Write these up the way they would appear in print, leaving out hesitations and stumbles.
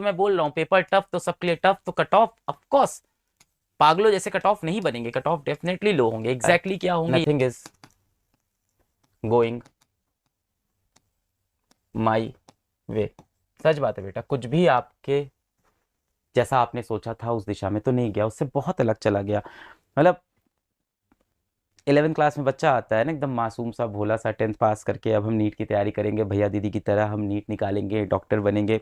मैं बोल रहा हूँ पेपर टफ तो सबके लिए टफ, तो कट ऑफ ऑफ कोर्स पागलों जैसे कट ऑफ नहीं बनेंगे, कट ऑफ डेफिनेटली लो होंगे। एग्जैक्टली क्या होंगे, नथिंग इज गोइंग माई वे। सच बात है बेटा, कुछ भी आपके जैसा आपने सोचा था उस दिशा में तो नहीं गया, उससे बहुत अलग चला गया। मतलब 11th क्लास में बच्चा आता है ना एकदम मासूम सा भोला सा, 10th पास करके अब हम नीट की तैयारी करेंगे भैया दीदी की तरह, हम नीट निकालेंगे डॉक्टर बनेंगे।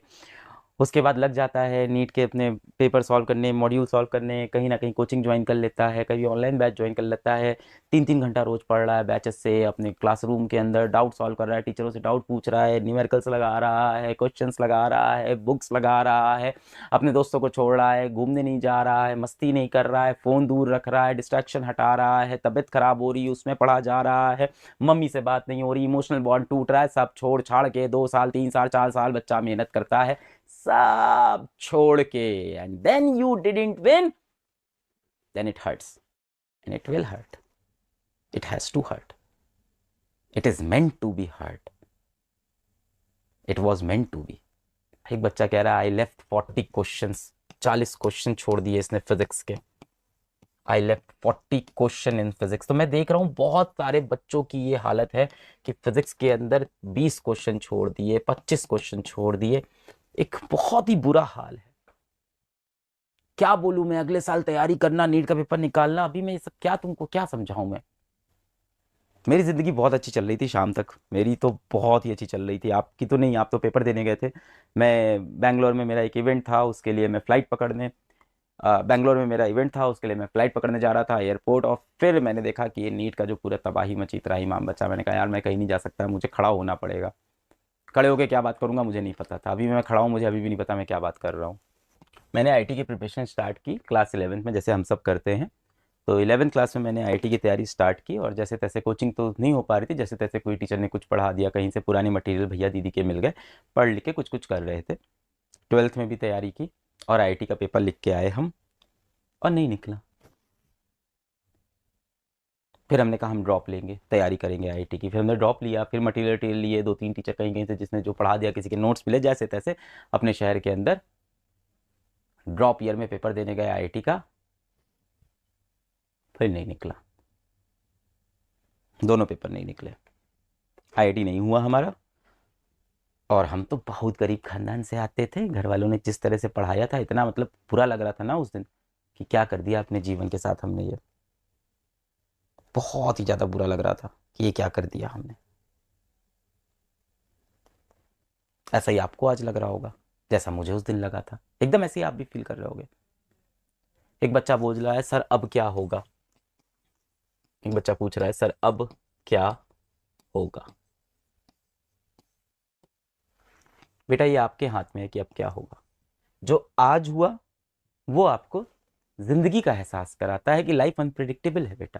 उसके बाद लग जाता है नीट के अपने पेपर सॉल्व करने, मॉड्यूल सॉल्व करने, कहीं ना कहीं कोचिंग ज्वाइन कर लेता है, कभी ऑनलाइन बैच ज्वाइन कर लेता है, 3-3 घंटा रोज पढ़ रहा है बैचेस से, अपने क्लासरूम के अंदर डाउट सॉल्व कर रहा है, टीचरों से डाउट पूछ रहा है, न्यूमेरिकल्स लगा रहा है, क्वेश्चंस लगा रहा है, बुक्स लगा रहा है, अपने दोस्तों को छोड़ रहा है, घूमने नहीं जा रहा है, मस्ती नहीं कर रहा है, फ़ोन दूर रख रहा है, डिस्ट्रैक्शन हटा रहा है, तबीयत खराब हो रही है उसमें पढ़ा जा रहा है, मम्मी से बात नहीं हो रही, इमोशनल बॉन्ड टूट रहा है, सब छोड़ छाड़ के 2 साल 3 साल 4 साल बच्चा मेहनत करता है, सब छोड़ के, and then you didn't win, then it hurts and it will hurt, it has to hurt, it is meant to be hurt, it was meant to be. एक बच्चा कह रहा है आई लेफ्ट 40 क्वेश्चंस, 40 क्वेश्चन छोड़ दिए इसने physics के, I left 40 question in physics. तो मैं देख रहा हूँ बहुत सारे बच्चों की ये हालत है कि फिजिक्स के अंदर 20 क्वेश्चन छोड़ दिए, 25 क्वेश्चन छोड़ दिए, एक बहुत ही बुरा हाल है। क्या बोलूं मैं, अगले साल तैयारी करना, नीट का पेपर निकालना, अभी मैं ये सब क्या तुमको क्या समझाऊं मैं। मेरी जिंदगी बहुत अच्छी चल रही थी शाम तक, मेरी तो बहुत ही अच्छी चल रही थी, आपकी तो नहीं, आप तो पेपर देने गए थे। मैं बैंगलोर में मेरा एक इवेंट था, उसके लिए मैं फ़्लाइट पकड़ने बैंगलोर में मेरा इवेंट था, उसके लिए मैं फ़्लाइट पकड़ने जा रहा था एयरपोर्ट, और फिर मैंने देखा कि ये नीट का जो पूरा तबाही मची त्राहीमाम बचा। मैंने कहा यार मैं कहीं नहीं जा सकता, मुझे खड़ा होना पड़ेगा। खड़े होकर क्या बात करूंगा मुझे नहीं पता था, अभी मैं खड़ा हूँ, मुझे अभी भी नहीं पता मैं क्या बात कर रहा हूँ। मैंने आईटी की प्रिपरेशन स्टार्ट की क्लास 11th में, जैसे हम सब करते हैं। तो 11th क्लास में मैंने आईटी की तैयारी स्टार्ट की, और जैसे तैसे कोचिंग तो नहीं हो पा रही थी, जैसे तैसे कोई टीचर ने कुछ पढ़ा दिया, कहीं से पुराने मटेरियल भैया दीदी के मिल गए, पढ़ लिख के कुछ कुछ कर रहे थे। 12th में भी तैयारी की, और आईटी का पेपर लिख के आए हम, और नहीं निकला। फिर हमने कहा हम ड्रॉप लेंगे, तैयारी करेंगे आईटी की। फिर हमने ड्रॉप लिया, फिर मटेरियल लिए, 2-3 टीचर कहीं कहीं से जिसने जो पढ़ा दिया, किसी के नोट्स मिले, जैसे तैसे अपने शहर के अंदर ड्रॉप ईयर में पेपर देने गए आईटी का, फिर नहीं निकला, दोनों पेपर नहीं निकले, आईआईटी नहीं हुआ हमारा। और हम तो बहुत गरीब खानदान से आते थे, घर वालों ने जिस तरह से पढ़ाया था, इतना मतलब बुरा लग रहा था ना उस दिन कि क्या कर दिया अपने जीवन के साथ हमने, ये बहुत ही ज़्यादा बुरा लग रहा था कि ये क्या कर दिया हमने। ऐसा ही आपको आज लग रहा होगा जैसा मुझे उस दिन लगा था, एकदम ऐसे ही आप भी फील कर रहे होगे। एक बच्चा बोल रहा है सर अब क्या होगा, एक बच्चा पूछ रहा है सर अब क्या होगा। बेटा ये आपके हाथ में है कि अब क्या होगा। जो आज हुआ वो आपको जिंदगी का एहसास कराता है कि लाइफ अनप्रिडिक्टेबल है बेटा,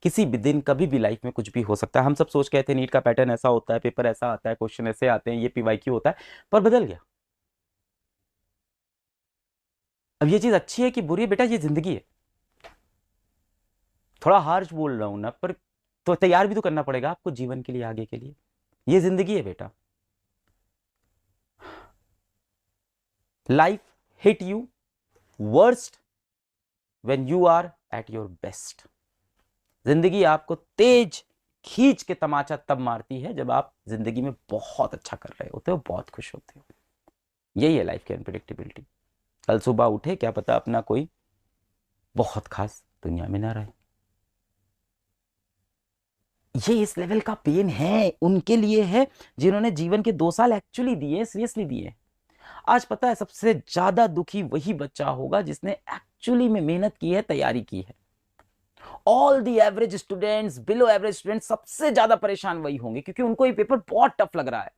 किसी भी दिन कभी भी लाइफ में कुछ भी हो सकता है। हम सब सोच के थे नीट का पैटर्न ऐसा होता है, पेपर ऐसा आता है, क्वेश्चन ऐसे आते हैं, ये पीवाईक्यू होता है, पर बदल गया। अब ये चीज अच्छी है कि बुरी है बेटा, ये जिंदगी है। थोड़ा हार्श बोल रहा हूं ना, पर तो तैयार भी तो करना पड़ेगा आपको जीवन के लिए, आगे के लिए। ये जिंदगी है बेटा। Life hit you worst when you are at your best. जिंदगी आपको तेज खींच के तमाचा तब मारती है जब आप जिंदगी में बहुत अच्छा कर रहे होते हो, बहुत खुश होते हो। यही है लाइफ की अनप्रिडिक्टेबिलिटी। कल सुबह उठे, क्या पता अपना कोई बहुत खास दुनिया में ना रहे। ये इस लेवल का पेन है उनके लिए है जिन्होंने जीवन के 2 साल एक्चुअली दिए, सीरियसली दिए। आज पता है सबसे ज्यादा दुखी वही बच्चा होगा जिसने एक्चुअली में मेहनत की है, तैयारी की है। All the average students, below average students सबसे ज्यादा परेशान वही होंगे, क्योंकि उनको ये पेपर बहुत टफ लग रहा है।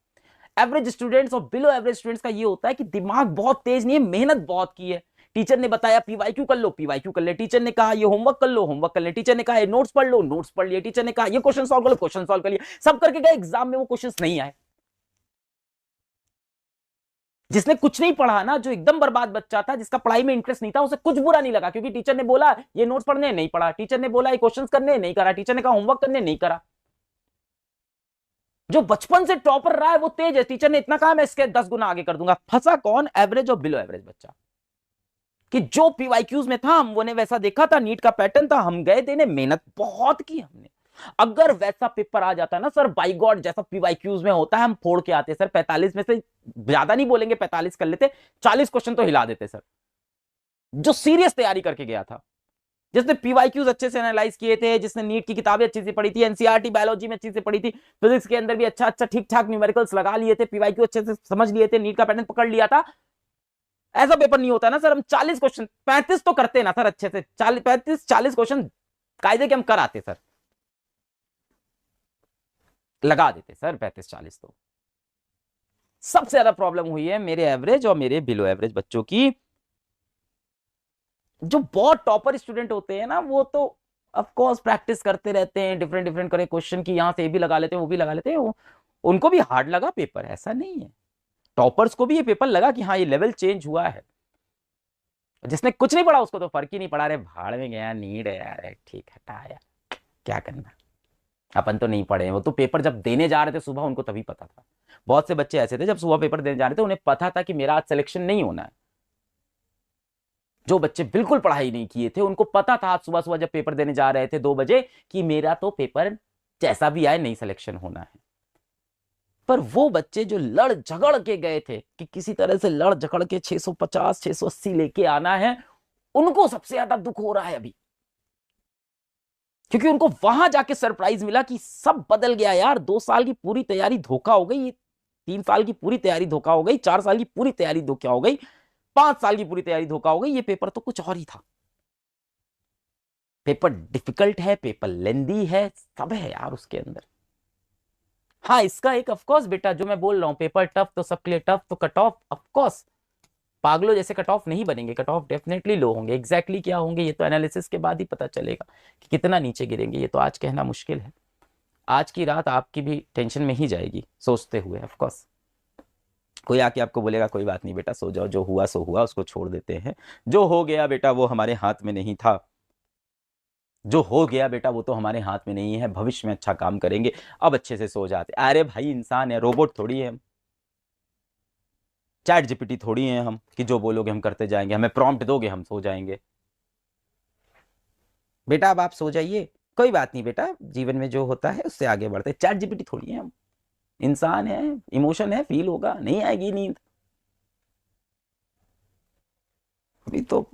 एवरेज स्टूडेंट्स और बिलो एवरेज स्टूडेंट्स का ये होता है कि दिमाग बहुत तेज नहीं है, मेहनत बहुत की है। टीचर ने बताया पीवाईक्यू कर लो, पीवाईक्यू कर ले। टीचर ने कहा ये होमवर्क कर लो, होमवर्क कर ले। टीचर ने कहा ये नोट्स पढ़ लो, नोट्स पढ़ लिए। टीचर ने कहा ये क्वेश्चन सॉल्व कर लो, क्वेश्चन सॉल्व कर लिया। सब करके गए, एग्जाम में वो क्वेश्चंस नहीं आए। जिसने कुछ नहीं पढ़ा ना, जो एकदम बर्बाद बच्चा था, जिसका पढ़ाई में इंटरेस्ट नहीं था, उसे कुछ बुरा नहीं लगा, क्योंकि टीचर ने बोला ये नोट्स पढ़ने, नहीं पढ़ा। टीचर ने बोला ये क्वेश्चंस करने, नहीं करा। टीचर ने कहा होमवर्क करने, नहीं करा। जो बचपन से टॉपर रहा है वो तेज है, टीचर ने इतना कहा मैं इसके 10 गुना आगे कर दूंगा। फंसा कौन? एवरेज और बिलो एवरेज बच्चा। कि जो पीवाईक्यूज में था हम वो ने वैसा देखा था, नीट का पैटर्न था, हम गए देने, मेहनत बहुत की हमने। अगर वैसा पेपर आ जाता ना सर, बाई गॉड जैसा पीवाईक्यूज में होता है, हम फोड़ के आते सर। 45 में से ज्यादा नहीं बोलेंगे, 45 कर लेते, 40 क्वेश्चन तो हिला देते सर। जो सीरियस तैयारी करके गया था, जिसने पीवाईक्यूज अच्छे से एनालाइज किए थे, जिसने नीट की किताबें अच्छी से पढ़ी थी, एनसीईआरटी बायोलॉजी में अच्छी से पढ़ी थी, फिजिक्स के अंदर भी अच्छा अच्छा ठीक ठाक न्यूमेरिकल्स लगा लिए थे, पीवाईक्यू अच्छे से समझ लिए थे, नीट का पैटर्न पकड़ लिया था। ऐसा पेपर नहीं होता ना सर। हम 40 क्वेश्चन, 35 तो करते ना सर अच्छे से, 35-40 क्वेश्चन कायदे के हम कर आते सर, लगा देते सर 35-40। तो सबसे ज्यादा प्रॉब्लम हुई है मेरे एवरेज और मेरे बिलो एवरेज बच्चों की। जो बहुत टॉपर स्टूडेंट होते हैं ना, वो तो ऑफ कोर्स प्रैक्टिस करते रहते हैं, डिफरेंट डिफरेंट करे क्वेश्चन की, यहां से ये भी लगा लेते हैं वो भी लगा लेते हैं, उनको भी हार्ड लगा पेपर, ऐसा नहीं है। टॉपर्स को भी ये पेपर लगा कि हाँ ये लेवल चेंज हुआ है। जिसने कुछ नहीं पढ़ा उसको तो फर्क ही नहीं पड़ा, रहे भाड़ में गया, नीड है यार, ठीक है हटा यार, क्या करना, अपन तो नहीं पढ़े। वो तो पेपर जब देने जा रहे थे सुबह, उनको तभी पता था। बहुत से बच्चे ऐसे थे जब सुबह पेपर देने जा रहे थे उन्हें पता था कि मेरा आज सिलेक्शन नहीं होना है। जो बच्चे बिल्कुल पढ़ाई नहीं किए थे उनको पता था आज सुबह सुबह जब पेपर देने जा रहे थे 2 बजे कि मेरा तो पेपर जैसा भी आए नहीं सिलेक्शन होना है। पर वो बच्चे जो लड़ झगड़ के गए थे कि किसी तरह से लड़ झगड़ के 650 680 लेके आना है, उनको सबसे ज्यादा दुख हो रहा है अभी। क्योंकि उनको वहां जाके सरप्राइज मिला कि सब बदल गया यार, 2 साल की पूरी तैयारी धोखा हो गई, 3 साल की पूरी तैयारी धोखा हो गई, 4 साल की पूरी तैयारी धोखा हो गई, 5 साल की पूरी तैयारी धोखा हो गई, ये पेपर तो कुछ और ही था। पेपर डिफिकल्ट है, पेपर लेंदी है, सब है यार उसके अंदर। हाँ इसका एक ऑफकोर्स बेटा जो मैं बोल रहा हूं, पेपर टफ तो सबके लिए टफ, तो कट ऑफ ऑफकोर्स पागलों जैसे कट ऑफ नहीं बनेंगे, कट ऑफ डेफिनेटली लो होंगे। एग्जैक्टली क्या होंगे ये तो एनालिसिस के बाद ही पता चलेगा कि कितना नीचे गिरेंगे, ये तो आज कहना मुश्किल है। आज की रात आपकी भी टेंशन में ही जाएगी सोचते हुए। ऑफकोर्स कोई आके आपको बोलेगा कोई बात नहीं बेटा सो जाओ, जो हुआ सो हुआ, उसको छोड़ देते हैं, जो हो गया बेटा वो हमारे हाथ में नहीं था, जो हो गया बेटा वो तो हमारे हाथ में नहीं है, भविष्य में अच्छा काम करेंगे, अब अच्छे से सो जाते। अरे भाई इंसान है, रोबोट थोड़ी है हम, चैट जीपीटी थोड़ी है हम कि जो बोलोगे हम करते जाएंगे, हमें प्रॉम्प्ट दोगे हम सो जाएंगे। बेटा अब आप सो जाइए, कोई बात नहीं बेटा, जीवन में जो होता है उससे आगे बढ़ते। चैट जीपीटी थोड़ी है हम, इंसान है, इमोशन है, फील होगा, नहीं आएगी नींद। अभी तो